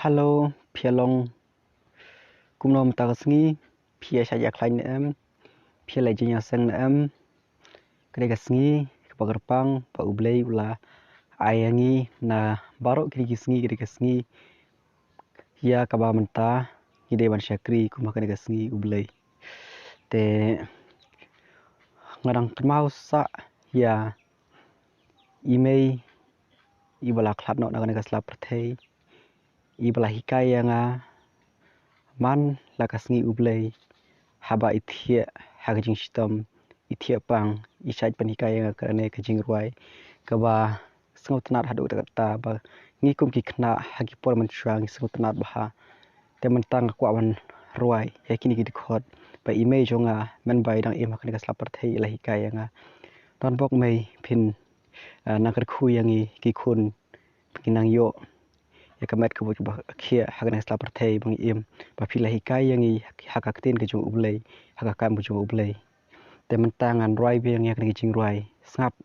Halo, Pialong, kumnom tagasngi, Pia saja klain Pia lejenya sang kedegasngi, kepagerpang, pa ublei ula ayangi na barok kedegasngi, ya kaba mentah, ide ban syakri kumah kedegasngi ublei. Te ngadang kemau sa ya imei ibala klat no kedegas la pertei. Ibala hikaya nga man lakasngi ublei haba ithia hagajing shitam ithia pang isaj pan hikaya nga karane kajing ruai kaba sengot tenat hadu kata ba ngikum ki kena hagi por mencuang sengot tenat baha te mentang kwa wan ruai yakini ki dikhot ba imei jonga men bai dang em hakane kaslapar thei la hikaya nga ton bok mei phin nakar khu yangi ki khun pinang yo ya kamet ke buat khia hakane kaslapar thei bang em ba phila hikaya yangi hakaktin ke jong ublei hakakam bu jong ublei te mentang an ruai biang yak ni jing ruai snap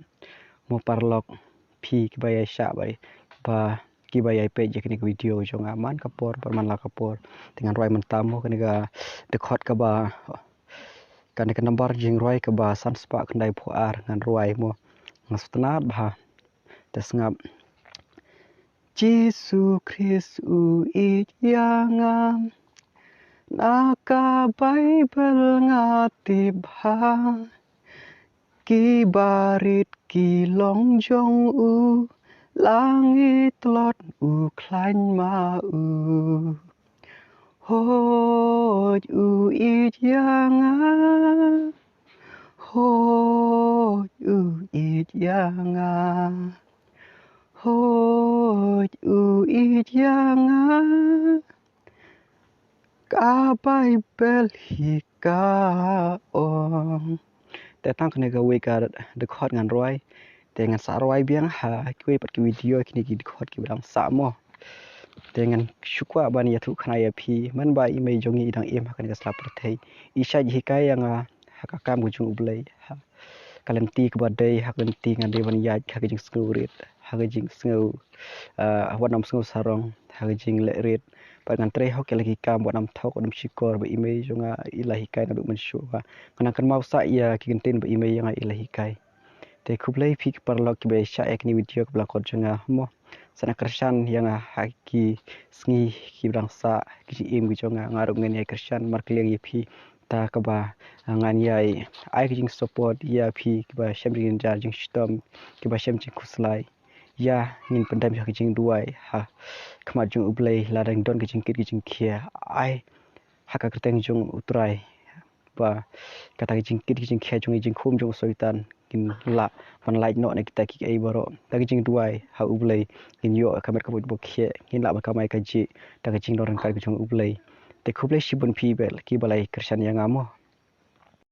mo parlok phi ki bayai sha bai ba ki bayai pe je kini video jong aman kapor perman la kapor dengan ruai mentam mo kani ga dekhot ka ba kan ke number jing ruai ka ba san spa kandai puar ngan ruai mo ngasutnat bah te snap Jesu Kristu yangam naka Bible ngatib ha ki barit ki long jong u langit lot u klain ma u hoj u yanga hoj u yanga hoj u yanga ka Bible hika ong te tang kene ga we ka de khot ngan roi te ngan sa roi biang ha kui pat ki video kini ki de khot ki bang sa mo te ngan shukwa ban ya thu khana ya phi man ba imei jongi dang em ha kan ga slap thei isha hika yang hakakam bu jung ublei ha kalenti ke badai hakenti ngan de ban ya ha jing skurit ha jing sngu wanam sngu sarong ha jing le rit pa ngan tre hok lagi kam wanam thok wanam shikor ba imei jonga ilahi kai na du man shu ba kana kan mau sa ya ki gentin ba imei yang ilahi kai te kublai phi parlok ki be sha ek ni video ka blakot jonga mo sana kersan yang haki sngi ki brang sa ki im ki jonga ngarup ngen ya kersan markliang ye phi ta ka ba ngan yai ai ki jing support ya phi ki ba shem jing jar jing stom ki ba shem jing kuslai ya ngin pandai ki jing duai ha khma jung ublei ladang don ki jing kit ki jing khia ai haka kerteng jung utrai ba kata ki jing kit ki jing khia jung jing khum jung soitan kin la pan like no ne kita ki ai baro ta ki jing duai ha ublei kin yo kamet ka bu khia kin la ba ka mai ka ji ta ki jing dorang ka jung ublei te khublei shibun phi bel ki balai kersan yang amo